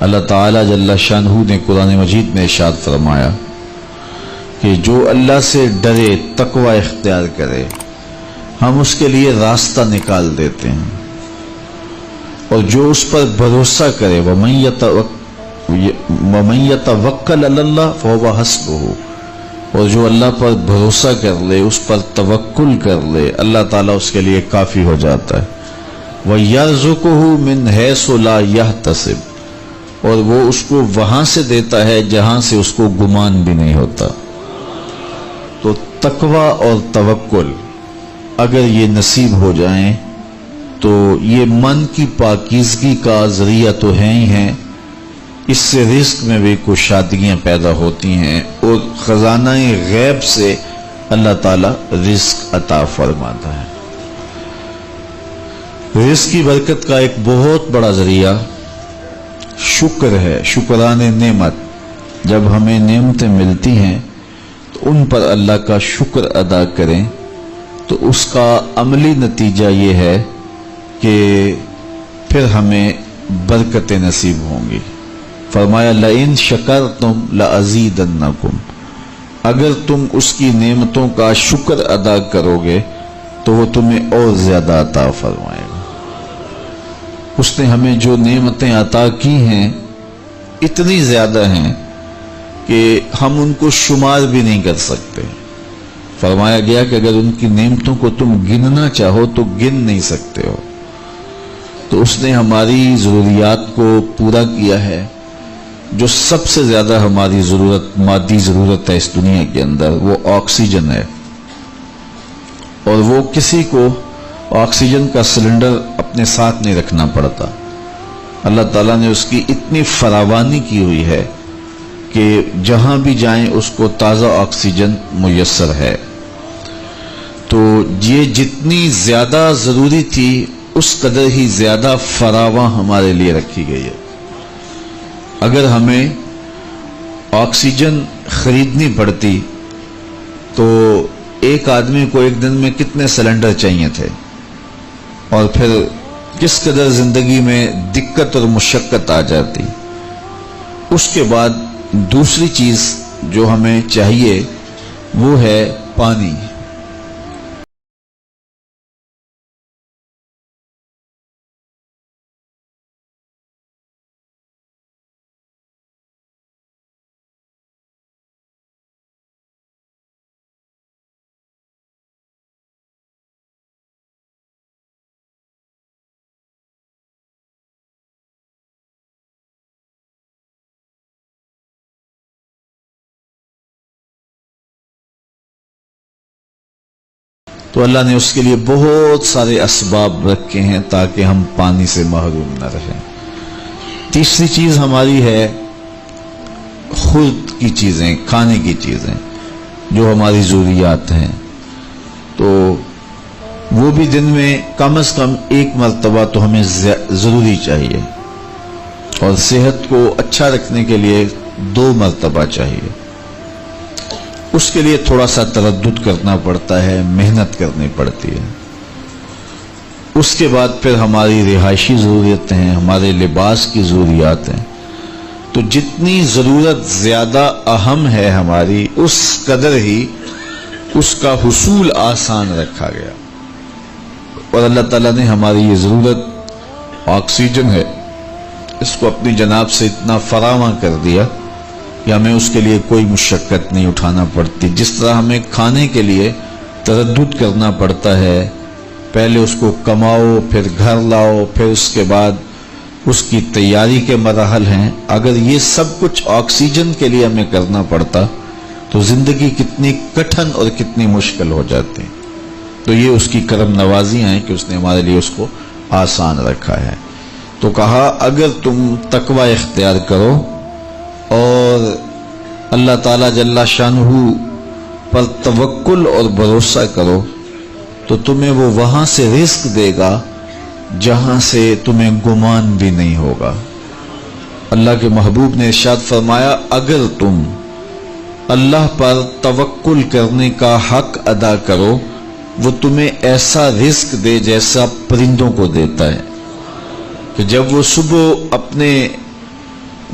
اللہ تعالی جل شانہ نے قرآن مجید میں ارشاد فرمایا کہ جو اللہ سے ڈرے، تقوی اختیار کرے، ہم اس کے لیے راستہ نکال دیتے ہیں، اور جو اس پر بھروسہ کرے وَمَن يَتَوَکَّلْ عَلَى اللَّهِ فَهُوَ حَسْبُهُ، اور جو اللہ پر بھروسہ کر لے، اس پر توکل کر لے، اللہ تعالیٰ اس کے لیے کافی ہو جاتا ہے۔ وَيَرْزُقُهُ مِنْ حَيْثُ لَا يَحْتَسِبُ، اور وہ اس کو وہاں سے دیتا ہے جہاں سے اس کو گمان بھی نہیں ہوتا۔ تو تقوی اور توکل اگر یہ نصیب ہو جائیں تو یہ من کی پاکیزگی کا ذریعہ تو ہیں ہی ہیں، اس سے رزق میں بھی کچھ شادیاں پیدا ہوتی ہیں، اور خزانہ غیب سے اللہ تعالی رزق عطا فرماتا ہے۔ رزق کی برکت کا ایک بہت بڑا ذریعہ شکر ہے، شکران نعمت۔ جب ہمیں نعمتیں ملتی ہیں تو ان پر اللہ کا شکر ادا کریں، تو اس کا عملی نتیجہ یہ ہے کہ پھر ہمیں برکتیں نصیب ہوں گی۔ فرمایا لئن شکرتم لازیدنکم، اگر تم اس کی نعمتوں کا شکر ادا کرو گے تو وہ تمہیں اور زیادہ عطا فرمائے گا۔ اس نے ہمیں جو نعمتیں عطا کی ہیں اتنی زیادہ ہیں کہ ہم ان کو شمار بھی نہیں کر سکتے۔ فرمایا گیا کہ اگر ان کی نعمتوں کو تم گننا چاہو تو گن نہیں سکتے ہو۔ تو اس نے ہماری ضروریات کو پورا کیا ہے۔ جو سب سے زیادہ ہماری ضرورت، مادی ضرورت ہے اس دنیا کے اندر، وہ آکسیجن ہے، اور وہ کسی کو آکسیجن کا سلنڈر اپنے ساتھ نہیں رکھنا پڑتا۔ اللہ تعالیٰ نے اس کی اتنی فراوانی کی ہوئی ہے کہ جہاں بھی جائیں اس کو تازہ آکسیجن میسر ہے۔ تو یہ جتنی زیادہ ضروری تھی اس قدر ہی زیادہ فراواں ہمارے لیے رکھی گئی ہے۔ اگر ہمیں آکسیجن خریدنی پڑتی تو ایک آدمی کو ایک دن میں کتنے سلنڈر چاہیے تھے، اور پھر کس قدر زندگی میں دقت اور مشقت آ جاتی۔ اس کے بعد دوسری چیز جو ہمیں چاہیے وہ ہے پانی۔ تو اللہ نے اس کے لیے بہت سارے اسباب رکھے ہیں تاکہ ہم پانی سے محروم نہ رہیں۔ تیسری چیز ہماری ہے خود کی چیزیں، کھانے کی چیزیں جو ہماری ضروریات ہیں۔ تو وہ بھی دن میں کم از کم ایک مرتبہ تو ہمیں ضروری چاہیے، اور صحت کو اچھا رکھنے کے لیے 2 مرتبہ چاہیے۔ اس کے لیے تھوڑا سا تردد کرنا پڑتا ہے، محنت کرنی پڑتی ہے۔ اس کے بعد پھر ہماری رہائشی ضرورتیں ہیں، ہمارے لباس کی ضروریات ہیں۔ تو جتنی ضرورت زیادہ اہم ہے ہماری، اس قدر ہی اس کا حصول آسان رکھا گیا۔ اور اللہ تعالیٰ نے ہماری یہ ضرورت آکسیجن ہے، اس کو اپنی جناب سے اتنا فراواں کر دیا کہ ہمیں اس کے لیے کوئی مشقت نہیں اٹھانا پڑتی۔ جس طرح ہمیں کھانے کے لیے تردد کرنا پڑتا ہے، پہلے اس کو کماؤ، پھر گھر لاؤ، پھر اس کے بعد اس کی تیاری کے مراحل ہیں، اگر یہ سب کچھ آکسیجن کے لیے ہمیں کرنا پڑتا تو زندگی کتنی کٹھن اور کتنی مشکل ہو جاتی۔ تو یہ اس کی کرم نوازیاں ہیں کہ اس نے ہمارے لیے اس کو آسان رکھا ہے۔ تو کہا اگر تم تقوی اختیار کرو اور اللہ تعالیٰ جل شانہ پر توکل اور بھروسہ کرو تو تمہیں وہ وہاں سے رزق دے گا جہاں سے تمہیں گمان بھی نہیں ہوگا۔ اللہ کے محبوب نے ارشاد فرمایا اگر تم اللہ پر توکل کرنے کا حق ادا کرو وہ تمہیں ایسا رزق دے جیسا پرندوں کو دیتا ہے، کہ جب وہ صبح اپنے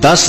10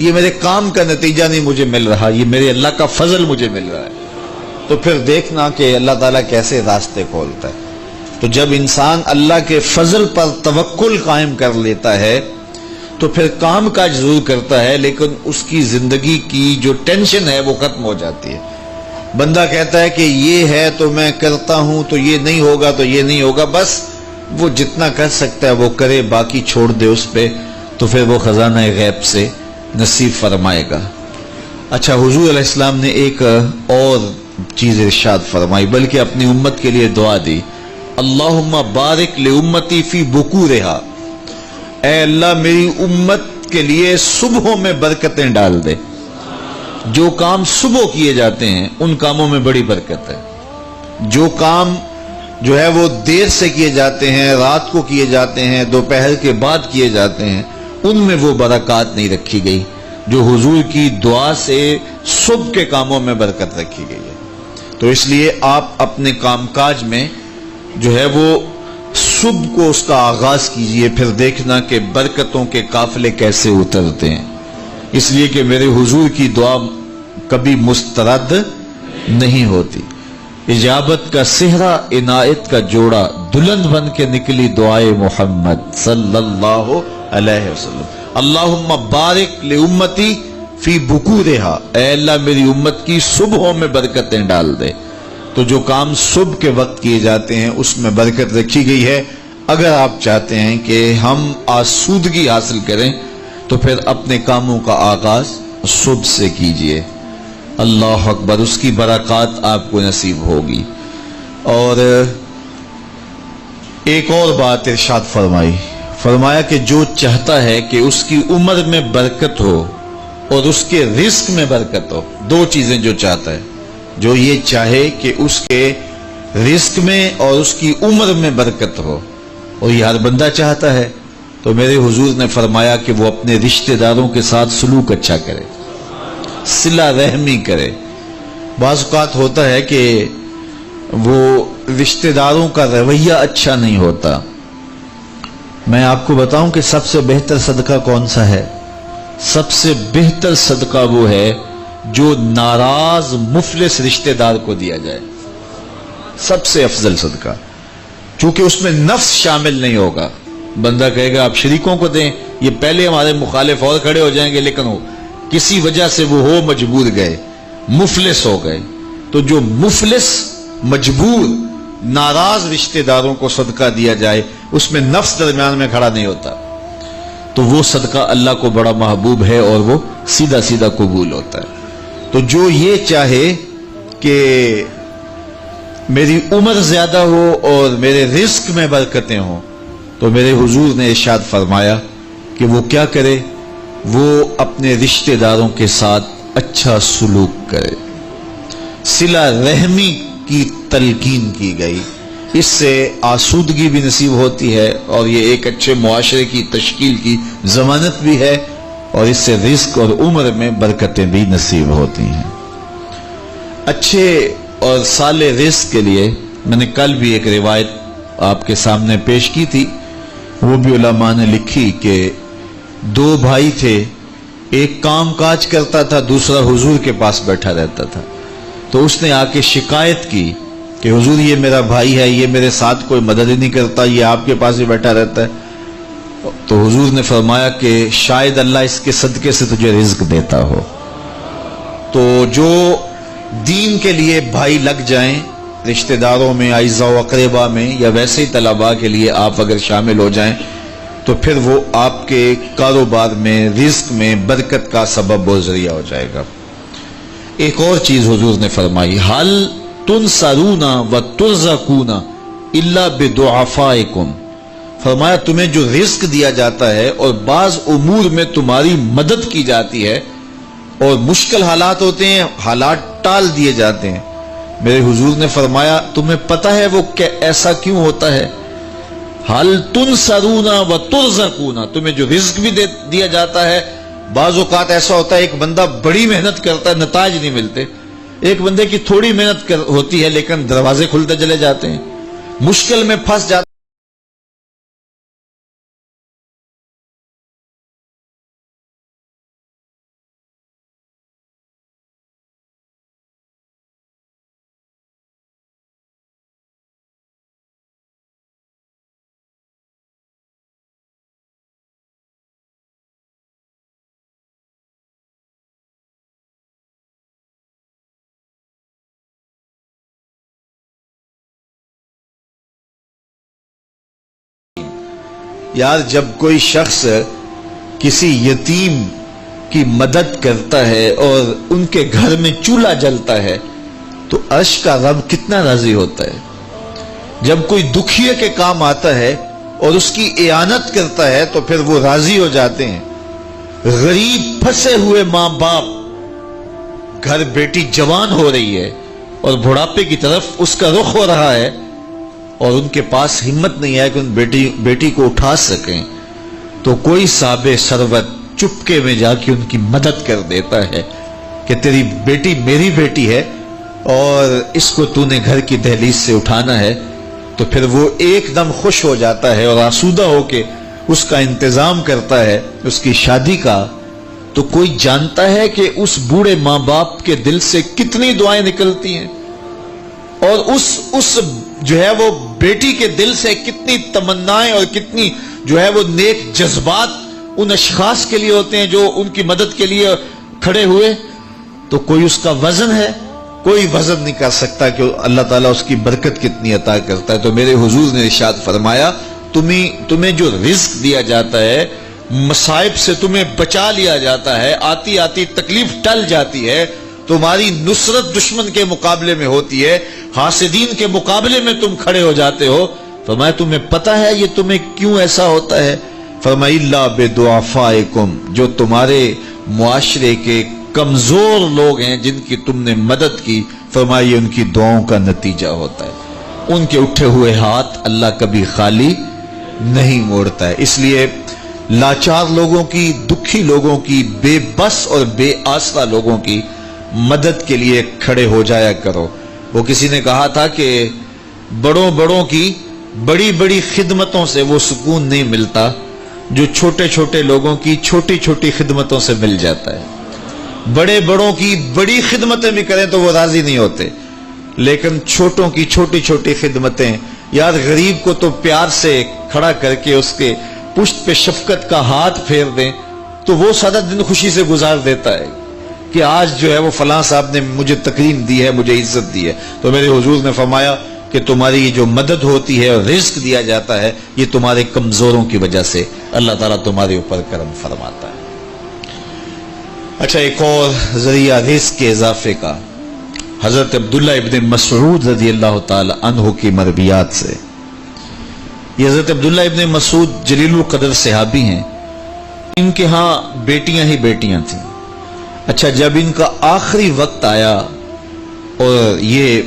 یہ میرے کام کا نتیجہ نہیں مجھے مل رہا، یہ میرے اللہ کا فضل مجھے مل رہا ہے، تو پھر دیکھنا کہ اللہ تعالیٰ کیسے راستے کھولتا ہے۔ تو جب انسان اللہ کے فضل پر توکل قائم کر لیتا ہے تو پھر کام کاج ضرور کرتا ہے، لیکن اس کی زندگی کی جو ٹینشن ہے وہ ختم ہو جاتی ہے۔ بندہ کہتا ہے کہ یہ ہے تو میں کرتا ہوں، تو یہ نہیں ہوگا تو یہ نہیں ہوگا، بس وہ جتنا کر سکتا ہے وہ کرے، باقی چھوڑ دے اس پہ، تو پھر وہ خزانہ غیب سے نصیب فرمائے گا۔ اچھا، حضور علیہ السلام نے ایک اور چیز ارشاد فرمائی، بلکہ اپنی امت کے لیے دعا دی، اللہم بارک لامتی فی بکورہا، اے اللہ میری امت کے لیے صبحوں میں برکتیں ڈال دے۔ جو کام صبح کیے جاتے ہیں ان کاموں میں بڑی برکت ہے، جو کام جو ہے وہ دیر سے کیے جاتے ہیں، رات کو کیے جاتے ہیں، دوپہر کے بعد کیے جاتے ہیں، ان میں وہ برکات نہیں رکھی گئی جو حضور کی دعا سے صبح کے کاموں میں برکت رکھی گئی ہے۔ تو اس لیے آپ اپنے کام کاج میں جو ہے وہ صبح کو اس کا آغاز کیجئے، پھر دیکھنا کہ برکتوں کے قافلے کیسے اترتے ہیں، اس لیے کہ میرے حضور کی دعا کبھی مسترد نہیں ہوتی۔ اجابت کا صحرا، عنایت کا جوڑا، دلہن بن کے نکلی دعائے محمد صلی اللہ علیہ وسلم، اللہم بارک لامتی فی بکورہا، اے اللہ میری امت کی صبحوں میں برکتیں ڈال دے۔ تو جو کام صبح کے وقت کیے جاتے ہیں اس میں برکت رکھی گئی ہے۔ اگر آپ چاہتے ہیں کہ ہم آسودگی حاصل کریں تو پھر اپنے کاموں کا آغاز صبح سے کیجئے۔ اللہ اکبر، اس کی برکات آپ کو نصیب ہوگی۔ اور ایک اور بات ارشاد فرمایا کہ جو چاہتا ہے کہ اس کی عمر میں برکت ہو اور اس کے رزق میں برکت ہو، دو چیزیں جو چاہتا ہے، جو یہ چاہے کہ اس کے رزق میں اور اس کی عمر میں برکت ہو، اور یہ ہر بندہ چاہتا ہے، تو میرے حضور نے فرمایا کہ وہ اپنے رشتہ داروں کے ساتھ سلوک اچھا کرے، صلہ رحمی کرے۔ بعض اوقات ہوتا ہے کہ وہ رشتہ داروں کا رویہ اچھا نہیں ہوتا۔ میں آپ کو بتاؤں کہ سب سے بہتر صدقہ کون سا ہے؟ سب سے بہتر صدقہ وہ ہے جو ناراض مفلس رشتہ دار کو دیا جائے، سب سے افضل صدقہ، چونکہ اس میں نفس شامل نہیں ہوگا۔ بندہ کہے گا آپ شریکوں کو دیں، یہ پہلے ہمارے مخالف اور کھڑے ہو جائیں گے، لیکن وہ کسی وجہ سے وہ ہو مجبور گئے، مفلس ہو گئے، تو جو مفلس مجبور ناراض رشتہ داروں کو صدقہ دیا جائے اس میں نفس درمیان میں کھڑا نہیں ہوتا، تو وہ صدقہ اللہ کو بڑا محبوب ہے اور وہ سیدھا سیدھا قبول ہوتا ہے۔ تو جو یہ چاہے کہ میری عمر زیادہ ہو اور میرے رزق میں برکتیں ہوں، تو میرے حضور نے ارشاد فرمایا کہ وہ کیا کرے، وہ اپنے رشتہ داروں کے ساتھ اچھا سلوک کرے۔ صلہ رحمی کی تلقین کی گئی، اس سے آسودگی بھی نصیب ہوتی ہے اور یہ ایک اچھے معاشرے کی تشکیل کی ضمانت بھی ہے، اور اس سے رزق اور عمر میں برکتیں بھی نصیب ہوتی ہیں۔ اچھے اور صالح رزق کے لیے میں نے کل بھی ایک روایت آپ کے سامنے پیش کی تھی، وہ بھی علماء نے لکھی کہ دو بھائی تھے، ایک کام کاج کرتا تھا، دوسرا حضور کے پاس بیٹھا رہتا تھا۔ تو اس نے آ کے شکایت کی کہ حضور یہ میرا بھائی ہے، یہ میرے ساتھ کوئی مدد ہی نہیں کرتا، یہ آپ کے پاس ہی بیٹھا رہتا ہے۔ تو حضور نے فرمایا کہ شاید اللہ اس کے صدقے سے تجھے رزق دیتا ہو۔ تو جو دین کے لیے بھائی لگ جائیں رشتہ داروں میں، اعزاء و اقربا میں، یا ویسے ہی طلباء کے لیے آپ اگر شامل ہو جائیں تو پھر وہ آپ کے کاروبار میں، رزق میں برکت کا سبب و ذریعہ ہو جائے گا۔ ایک اور چیز حضور نے فرمائی، حل تنصرون وترزقون الا بضعفائکم، فرمایا تمہیں جو رزق دیا جاتا ہے اور بعض امور میں تمہاری مدد کی جاتی ہے اور مشکل حالات ہوتے ہیں، حالات ٹال دیے جاتے ہیں، میرے حضور نے فرمایا تمہیں پتہ ہے وہ ایسا کیوں ہوتا ہے؟ حل تنصرون وترزقون، تمہیں جو رزق بھی دیا جاتا ہے، بعض اوقات ایسا ہوتا ہے ایک بندہ بڑی محنت کرتا ہے، نتائج نہیں ملتے، ایک بندے کی تھوڑی محنت ہوتی ہے لیکن دروازے کھلتے چلے جاتے ہیں، مشکل میں پھنس جاتے یار جب کوئی شخص کسی یتیم کی مدد کرتا ہے اور ان کے گھر میں چولہا جلتا ہے تو عرش کا رب کتنا راضی ہوتا ہے. جب کوئی دکھیے کے کام آتا ہے اور اس کی اعانت کرتا ہے تو پھر وہ راضی ہو جاتے ہیں. غریب پھنسے ہوئے ماں باپ، گھر بیٹی جوان ہو رہی ہے اور بڑھاپے کی طرف اس کا رخ ہو رہا ہے اور ان کے پاس ہمت نہیں ہے کہ ان بیٹی کو اٹھا سکیں، تو کوئی صاحب ثروت چپکے میں جا کے ان کی مدد کر دیتا ہے کہ تیری بیٹی میری بیٹی ہے اور اس کو تو نے گھر کی دہلیز سے اٹھانا ہے. تو پھر وہ ایک دم خوش ہو جاتا ہے اور آسودہ ہو کے اس کا انتظام کرتا ہے اس کی شادی کا. تو کوئی جانتا ہے کہ اس بوڑھے ماں باپ کے دل سے کتنی دعائیں نکلتی ہیں اور اس جو ہے وہ بیٹی کے دل سے کتنی تمنائیں اور کتنی جو ہے وہ نیک جذبات ان اشخاص کے لیے ہوتے ہیں جو ان کی مدد کے لیے کھڑے ہوئے. تو کوئی اس کا وزن ہے؟ کوئی وزن نہیں کر سکتا کہ اللہ تعالیٰ اس کی برکت کتنی عطا کرتا ہے. تو میرے حضور نے ارشاد فرمایا تمہیں جو رزق دیا جاتا ہے، مصائب سے تمہیں بچا لیا جاتا ہے، آتی آتی تکلیف ٹل جاتی ہے، تمہاری نصرت دشمن کے مقابلے میں ہوتی ہے، حاسدین کے مقابلے میں تم کھڑے ہو جاتے ہو. فرمایا تمہیں پتہ ہے یہ تمہیں کیوں ایسا ہوتا ہے؟ فرمایا اللہ بدعفائکم، جو تمہارے معاشرے کے کمزور لوگ ہیں جن کی تم نے مدد کی، فرمایا یہ ان کی دعاؤں کا نتیجہ ہوتا ہے. ان کے اٹھے ہوئے ہاتھ اللہ کبھی خالی نہیں موڑتا ہے. اس لیے لاچار لوگوں کی، دکھی لوگوں کی، بے بس اور بے آسرا لوگوں کی مدد کے لیے کھڑے ہو جایا کرو. وہ کسی نے کہا تھا کہ بڑوں کی بڑی بڑی خدمتوں سے وہ سکون نہیں ملتا جو چھوٹے چھوٹے لوگوں کی چھوٹی چھوٹی خدمتوں سے مل جاتا ہے. بڑوں کی بڑی خدمتیں بھی کریں تو وہ راضی نہیں ہوتے، لیکن چھوٹوں کی چھوٹی چھوٹی خدمتیں، یار غریب کو تو پیار سے کھڑا کر کے اس کے پشت پہ شفقت کا ہاتھ پھیر دیں تو وہ سارا دن خوشی سے گزار دیتا ہے کہ آج جو ہے وہ فلاں صاحب نے مجھے تکریم دی ہے، مجھے عزت دی ہے. تو میرے حضور نے فرمایا کہ تمہاری یہ جو مدد ہوتی ہے اور رزق دیا جاتا ہے یہ تمہارے کمزوروں کی وجہ سے اللہ تعالیٰ تمہارے اوپر کرم فرماتا ہے. اچھا، ایک اور ذریعہ رزق کے اضافے کا حضرت عبداللہ ابن مسعود رضی اللہ تعالی عنہ کی مرویات سے. یہ حضرت عبداللہ ابن مسعود جلیل القدر صحابی ہیں. ان کے ہاں بیٹیاں ہی بیٹیاں تھیں. اچھا، جب ان کا آخری وقت آیا اور یہ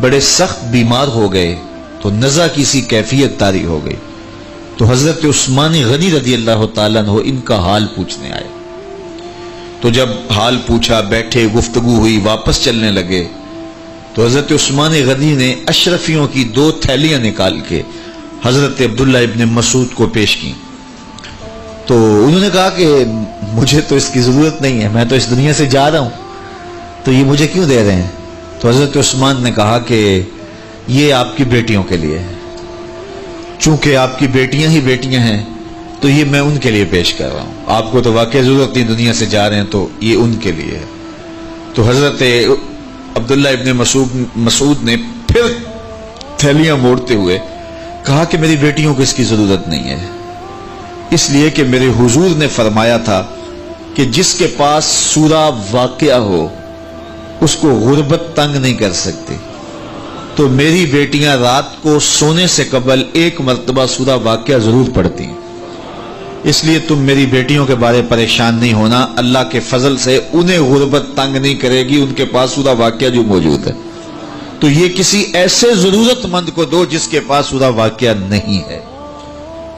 بڑے سخت بیمار ہو گئے تو نزع کی سی کیفیت طاری ہو گئی، تو حضرت عثمان غنی رضی اللہ تعالیٰ عنہ ان کا حال پوچھنے آئے. تو جب حال پوچھا، بیٹھے، گفتگو ہوئی، واپس چلنے لگے تو حضرت عثمان غنی نے اشرفیوں کی 2 تھیلیاں نکال کے حضرت عبداللہ ابن مسعود کو پیش کی. تو انہوں نے کہا کہ مجھے تو اس کی ضرورت نہیں ہے، میں تو اس دنیا سے جا رہا ہوں، تو یہ مجھے کیوں دے رہے ہیں؟ تو حضرت عثمان نے کہا کہ یہ آپ کی بیٹیوں کے لیے ہے، چونکہ آپ کی بیٹیاں ہی بیٹیاں ہیں تو یہ میں ان کے لیے پیش کر رہا ہوں. آپ کو تو واقعی ضرورت نہیں، دنیا سے جا رہے ہیں، تو یہ ان کے لیے ہے. تو حضرت عبداللہ ابن مسعود نے پھر تھیلیاں موڑتے ہوئے کہا کہ میری بیٹیوں کو اس کی ضرورت نہیں ہے، اس لیے کہ میرے حضور نے فرمایا تھا کہ جس کے پاس سورہ واقعہ ہو اس کو غربت تنگ نہیں کر سکتی. تو میری بیٹیاں رات کو سونے سے قبل 1 مرتبہ سورہ واقعہ ضرور پڑھتی ہیں، اس لیے تم میری بیٹیوں کے بارے پریشان نہیں ہونا، اللہ کے فضل سے انہیں غربت تنگ نہیں کرے گی، ان کے پاس سورہ واقعہ جو موجود ہے. تو یہ کسی ایسے ضرورت مند کو دو جس کے پاس سورہ واقعہ نہیں ہے.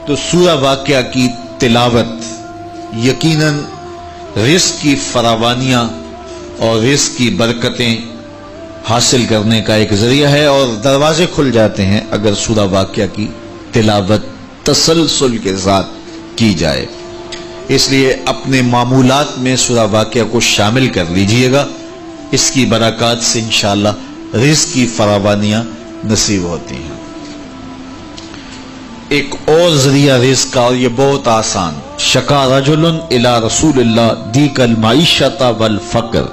تو سورہ واقعہ کی تلاوت یقیناً رزق کی فراوانیاں اور رزق کی برکتیں حاصل کرنے کا ایک ذریعہ ہے، اور دروازے کھل جاتے ہیں اگر سورہ واقعہ کی تلاوت تسلسل کے ساتھ کی جائے. اس لیے اپنے معمولات میں سورہ واقعہ کو شامل کر لیجئے گا، اس کی برکات سے انشاءاللہ رزق کی فراوانیاں نصیب ہوتی ہیں. ایک اور ذریعہ رزق کا، اور یہ بہت آسان، شکا رجل الی رسول اللہ دیک المعیشۃ والفقر.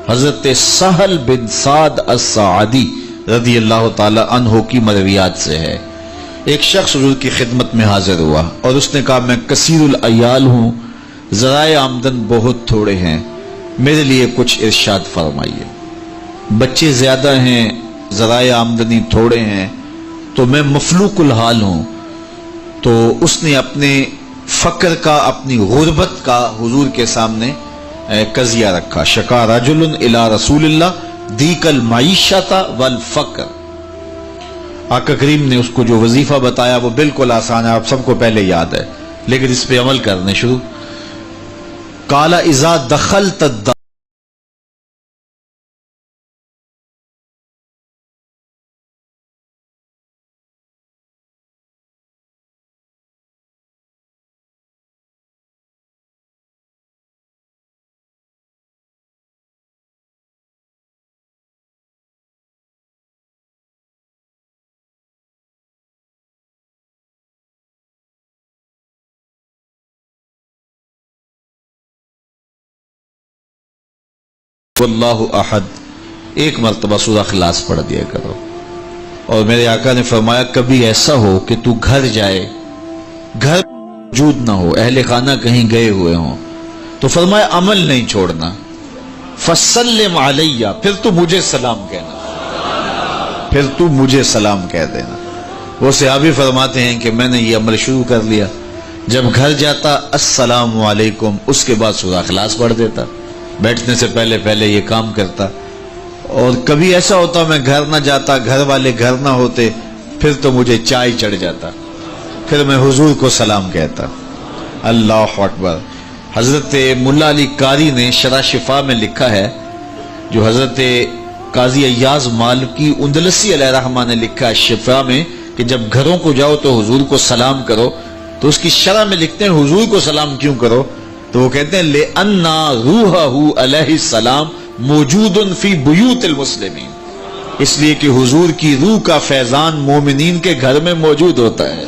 حضرت سہل بن سعد الساعدی رضی اللہ تعالی عنہ کی مرویات سے ہے ایک شخص حضور کی خدمت میں حاضر ہوا اور اس نے کہا میں کثیر العیال ہوں، ذرائع آمدن بہت تھوڑے ہیں، میرے لیے کچھ ارشاد فرمائیے، بچے زیادہ ہیں، ذرائع آمدنی تھوڑے ہیں، تو میں مفلوق الحال ہوں۔ تو اس نے اپنے فقر کا، اپنی غربت کا حضور کے سامنے قضیہ رکھا۔ شکا رجل الی رسول اللہ دیک المعیشۃ والفقر۔ آقا کریم نے اس کو جو وظیفہ بتایا وہ بالکل آسان ہے، آپ سب کو پہلے یاد ہے، لیکن اس پہ عمل کرنے شروع۔ قال اذا دخلت الدار واللہ احد، ایک مرتبہ سورہ اخلاص پڑھ دیا کرو۔ اور میرے آقا نے فرمایا کبھی ایسا ہو کہ تو گھر جائے، گھر موجود نہ ہو، اہل خانہ کہیں گئے ہوئے ہوں، تو فرمایا عمل نہیں چھوڑنا، فسلم علیہ، پھر تو مجھے سلام کہنا، پھر تو مجھے سلام کہہ دینا۔ وہ صحابی فرماتے ہیں کہ میں نے یہ عمل شروع کر لیا، جب گھر جاتا السلام علیکم، اس کے بعد سورہ اخلاص پڑھ دیتا، بیٹھنے سے پہلے یہ کام کرتا۔ اور کبھی ایسا ہوتا میں گھر نہ جاتا، گھر والے گھر نہ ہوتے، پھر تو مجھے چائے چڑھ جاتا، پھر میں حضور کو سلام کہتا۔ اللہ اکبر۔ حضرت ملا علی قاری نے شرح شفا میں لکھا ہے، جو حضرت قاضی ایاز مالکی اندلسی علیہ رحمہ نے لکھا ہے شفا میں، کہ جب گھروں کو جاؤ تو حضور کو سلام کرو، تو اس کی شرح میں لکھتے ہیں حضور کو سلام کیوں کرو، تو وہ کہتے ہیں لِأَنَّ رُوحَهُ علیہ السلام موجود فی بیوت المسلمین، اس لیے کہ حضور کی روح کا فیضان مومنین کے گھر میں موجود ہوتا ہے۔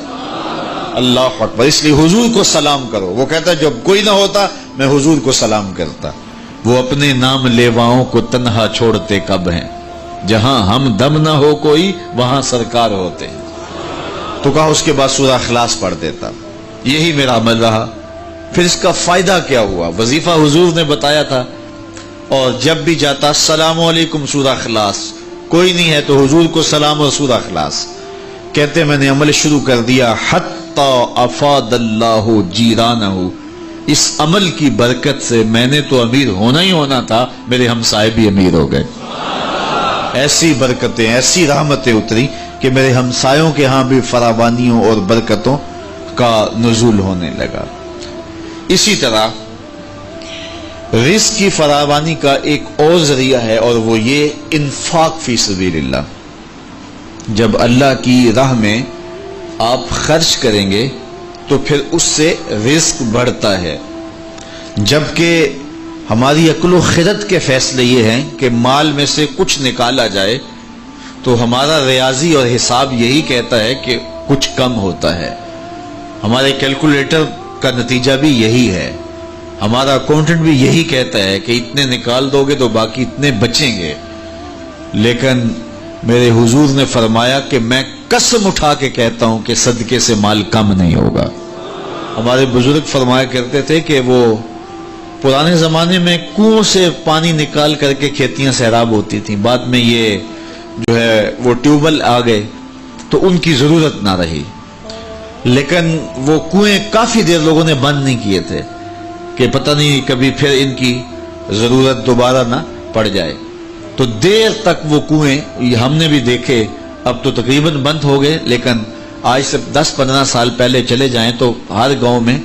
اللہ اکبر۔ اس لیے حضور کو سلام کرو۔ وہ کہتا ہے جب کوئی نہ ہوتا میں حضور کو سلام کرتا۔ وہ اپنے نام لیواؤں کو تنہا چھوڑتے کب ہیں، جہاں ہم دم نہ ہو کوئی وہاں سرکار ہوتے ہیں۔ تو کہا اس کے بعد سورہ اخلاص پڑھ دیتا۔ یہی میرا عمل رہا۔ پھر اس کا فائدہ کیا ہوا؟ وظیفہ حضور نے بتایا تھا، اور جب بھی جاتا السلام علیکم سورہ اخلاص، کوئی نہیں ہے تو حضور کو سلام اور سورہ اخلاص کہتے۔ میں نے عمل شروع کر دیا، حتی افاد اللہ جیرانہ، اس عمل کی برکت سے میں نے تو امیر ہونا ہی ہونا تھا، میرے ہمسائے بھی امیر ہو گئے۔ ایسی برکتیں، ایسی رحمتیں اتری کہ میرے ہمسایوں کے ہاں بھی فراوانیوں اور برکتوں کا نزول ہونے لگا۔ اسی طرح رزق کی فراوانی کا ایک اور ذریعہ ہے، اور وہ یہ انفاق فی سبیل اللہ۔ جب اللہ کی راہ میں آپ خرچ کریں گے تو پھر اس سے رزق بڑھتا ہے، جبکہ ہماری عقل و خرد کے فیصلے یہ ہیں کہ مال میں سے کچھ نکالا جائے تو ہمارا ریاضی اور حساب یہی کہتا ہے کہ کچھ کم ہوتا ہے، ہمارے کیلکولیٹر کا نتیجہ بھی یہی ہے، ہمارا اکاؤنٹنٹ بھی یہی کہتا ہے کہ اتنے نکال دو گے تو باقی اتنے بچیں گے۔ لیکن میرے حضور نے فرمایا کہ میں قسم اٹھا کے کہتا ہوں کہ صدقے سے مال کم نہیں ہوگا۔ ہمارے بزرگ فرمایا کرتے تھے کہ وہ پرانے زمانے میں کنویں سے پانی نکال کر کے کھیتیاں سیراب ہوتی تھیں، بعد میں یہ جو ہے وہ ٹیوبل آ گئے تو ان کی ضرورت نہ رہی، لیکن وہ کنویں کافی دیر لوگوں نے بند نہیں کیے تھے کہ پتہ نہیں کبھی پھر ان کی ضرورت دوبارہ نہ پڑ جائے، تو دیر تک وہ کنویں ہم نے بھی دیکھے، اب تو تقریباً بند ہو گئے، لیکن آج سے 10-15 سال پہلے چلے جائیں تو ہر گاؤں میں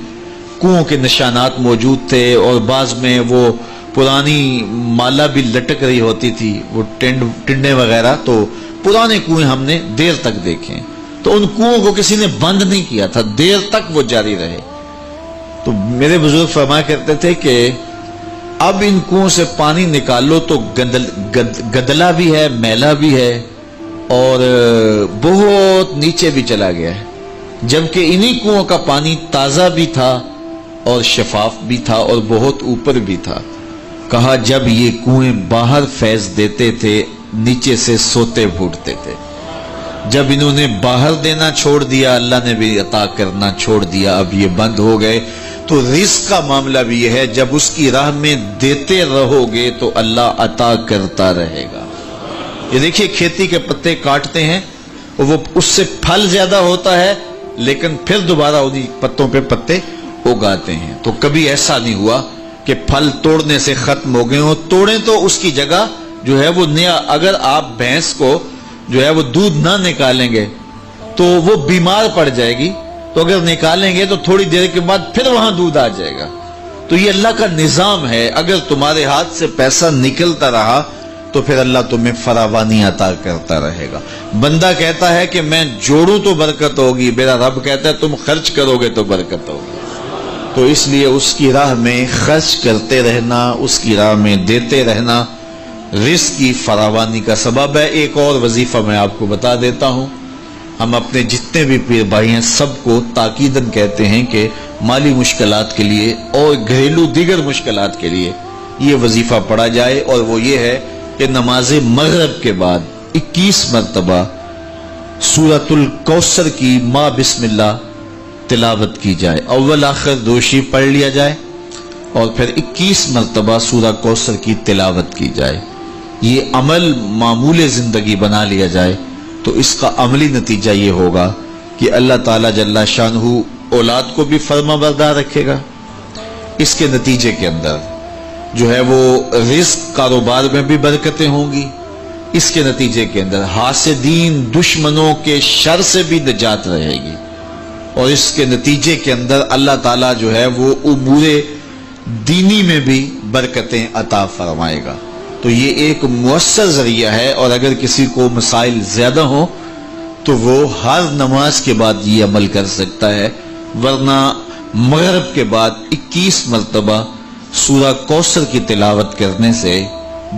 کنووں کے نشانات موجود تھے، اور بعض میں وہ پرانی مالا بھی لٹک رہی ہوتی تھی، وہ ٹنڈے وغیرہ، تو پرانے کنویں ہم نے دیر تک دیکھے، تو ان کنووں کو کسی نے بند نہیں کیا تھا، دیر تک وہ جاری رہے۔ تو میرے بزرگ فرمایا کرتے تھے کہ اب ان کنووں سے پانی نکالو تو گدلا بھی ہے، میلا بھی ہے، اور بہت نیچے بھی چلا گیا ہے، جبکہ انہی کنووں کا پانی تازہ بھی تھا اور شفاف بھی تھا اور بہت اوپر بھی تھا۔ کہا جب یہ کنویں باہر فیض دیتے تھے نیچے سے سوتے پھوٹتے تھے، جب انہوں نے باہر دینا چھوڑ دیا اللہ نے بھی عطا کرنا چھوڑ دیا، اب یہ بند ہو گئے۔ تو رزق کا معاملہ بھی یہ ہے، جب اس کی راہ میں دیتے رہو گے تو اللہ عطا کرتا رہے گا۔ یہ دیکھیے کھیتی کے پتے کاٹتے ہیں، وہ اس سے پھل زیادہ ہوتا ہے لیکن پھر دوبارہ انہی پتوں پہ پتے اگاتے ہیں۔ تو کبھی ایسا نہیں ہوا کہ پھل توڑنے سے ختم ہو گئے ہوں، توڑیں تو اس کی جگہ جو ہے وہ نیا، اگر آپ بھینس کو جو ہے وہ دودھ نہ نکالیں گے تو وہ بیمار پڑ جائے گی، تو اگر نکالیں گے تو تھوڑی دیر کے بعد پھر وہاں دودھ آ جائے گا۔ تو یہ اللہ کا نظام ہے، اگر تمہارے ہاتھ سے پیسہ نکلتا رہا تو پھر اللہ تمہیں فراوانی عطا کرتا رہے گا۔ بندہ کہتا ہے کہ میں جوڑوں تو برکت ہوگی، میرا رب کہتا ہے تم خرچ کرو گے تو برکت ہوگی۔ تو اس لیے اس کی راہ میں خرچ کرتے رہنا، اس کی راہ میں دیتے رہنا رزق کی فراوانی کا سبب ہے۔ ایک اور وظیفہ میں آپ کو بتا دیتا ہوں، ہم اپنے جتنے بھی پیر بھائی ہیں سب کو تاکیداً کہتے ہیں کہ مالی مشکلات کے لیے اور گھریلو دیگر مشکلات کے لیے یہ وظیفہ پڑھا جائے، اور وہ یہ ہے کہ نماز مغرب کے بعد 21 مرتبہ سورۃ الکوثر کی ما بسم اللہ تلاوت کی جائے، اول آخر دوشی پڑھ لیا جائے اور پھر 21 مرتبہ سورہ کوثر کی تلاوت کی جائے۔ یہ عمل معمول زندگی بنا لیا جائے تو اس کا عملی نتیجہ یہ ہوگا کہ اللہ تعالیٰ جل شانہ اولاد کو بھی فرما بردار رکھے گا۔ اس کے نتیجے کے اندر جو ہے وہ رزق کاروبار میں بھی برکتیں ہوں گی، اس کے نتیجے کے اندر حاسدین دشمنوں کے شر سے بھی نجات رہے گی، اور اس کے نتیجے کے اندر اللہ تعالیٰ جو ہے وہ امور دینی میں بھی برکتیں عطا فرمائے گا۔ تو یہ ایک مؤثر ذریعہ ہے، اور اگر کسی کو مسائل زیادہ ہوں تو وہ ہر نماز کے بعد یہ عمل کر سکتا ہے، ورنہ مغرب کے بعد 21 مرتبہ سورہ کوثر کی تلاوت کرنے سے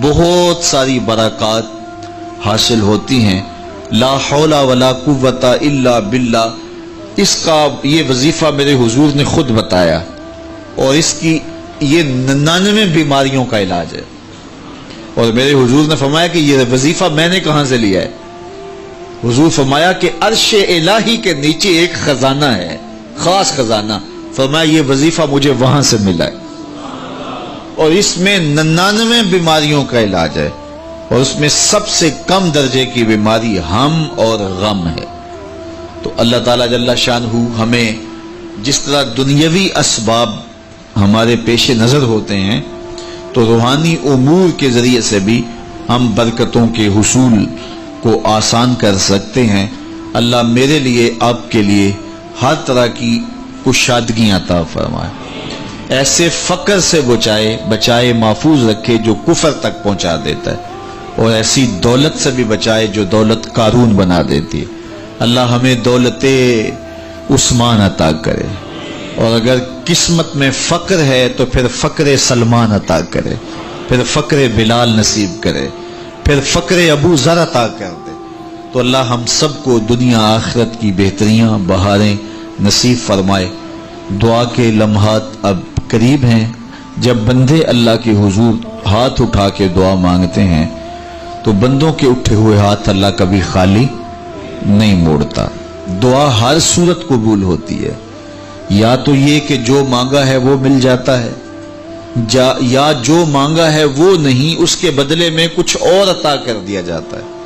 بہت ساری برکات حاصل ہوتی ہیں۔ لا حول ولا قوت الا باللہ، اس کا یہ وظیفہ میرے حضور نے خود بتایا، اور اس کی یہ 99 بیماریوں کا علاج ہے، اور میرے حضور نے فرمایا کہ یہ وظیفہ میں نے کہاں سے لیا ہے؟ حضور فرمایا کہ عرش الہی کے نیچے ایک خزانہ ہے، خاص خزانہ، فرمایا یہ وظیفہ مجھے وہاں سے ملا ہے، اور اس میں 99 بیماریوں کا علاج ہے، اور اس میں سب سے کم درجے کی بیماری ہم اور غم ہے۔ تو اللہ تعالیٰ جل شانہ ہمیں جس طرح دنیاوی اسباب ہمارے پیش نظر ہوتے ہیں تو روحانی امور کے ذریعے سے بھی ہم برکتوں کے حصول کو آسان کر سکتے ہیں۔ اللہ میرے لیے آپ کے لیے ہر طرح کی کشادگی عطا فرمائے، ایسے فقر سے بچائے محفوظ رکھے جو کفر تک پہنچا دیتا ہے، اور ایسی دولت سے بھی بچائے جو دولت قارون بنا دیتی ہے۔ اللہ ہمیں دولت عثمان عطا کرے، اور اگر قسمت میں فقر ہے تو پھر فقر سلمان عطا کرے، پھر فقر بلال نصیب کرے، پھر فقر ابو ذر عطا کر دے۔ تو اللہ ہم سب کو دنیا آخرت کی بہتریاں بہاریں نصیب فرمائے۔ دعا کے لمحات اب قریب ہیں، جب بندے اللہ کے حضور ہاتھ اٹھا کے دعا مانگتے ہیں تو بندوں کے اٹھے ہوئے ہاتھ اللہ کبھی خالی نہیں موڑتا۔ دعا ہر صورت قبول ہوتی ہے، یا تو یہ کہ جو مانگا ہے وہ مل جاتا ہے، یا جو مانگا ہے وہ نہیں، اس کے بدلے میں کچھ اور عطا کر دیا جاتا ہے،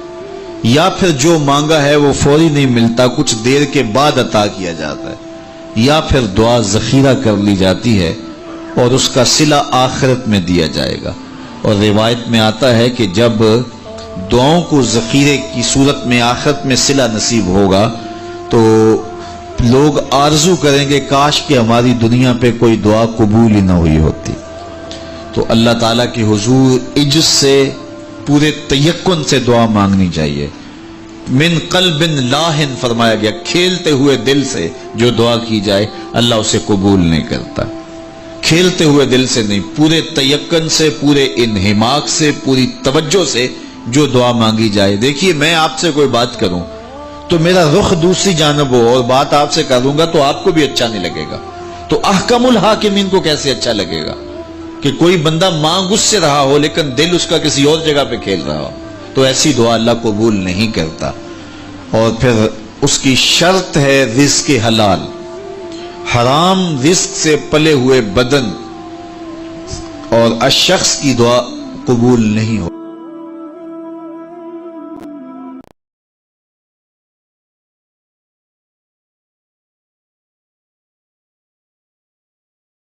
یا پھر جو مانگا ہے وہ فوری نہیں ملتا، کچھ دیر کے بعد عطا کیا جاتا ہے، یا پھر دعا ذخیرہ کر لی جاتی ہے اور اس کا صلہ آخرت میں دیا جائے گا۔ اور روایت میں آتا ہے کہ جب دعاؤں کو ذخیرے کی صورت میں آخرت میں صلہ نصیب ہوگا تو لوگ آرزو کریں گے کاش کہ ہماری دنیا پہ کوئی دعا قبول ہی نہ ہوئی ہوتی۔ تو اللہ تعالیٰ کے حضور عجز سے پورے تیقن سے دعا مانگنی چاہیے۔ من قلب لاہن فرمایا گیا، کھیلتے ہوئے دل سے جو دعا کی جائے اللہ اسے قبول نہیں کرتا، کھیلتے ہوئے دل سے نہیں، پورے تیقن سے، پورے انہماک سے، پوری توجہ سے جو دعا مانگی جائے۔ دیکھیے میں آپ سے کوئی بات کروں تو میرا رخ دوسری جانب ہو اور بات آپ سے کروں گا تو آپ کو بھی اچھا نہیں لگے گا، تو احکم الحاکمین کو کیسے اچھا لگے گا کہ کوئی بندہ مانگ اس سے رہا ہو لیکن دل اس کا کسی اور جگہ پہ کھیل رہا ہو؟ تو ایسی دعا اللہ قبول نہیں کرتا۔ اور پھر اس کی شرط ہے رزق حلال. حرام رزق سے پلے ہوئے بدن اور الشخص کی دعا قبول نہیں ہو.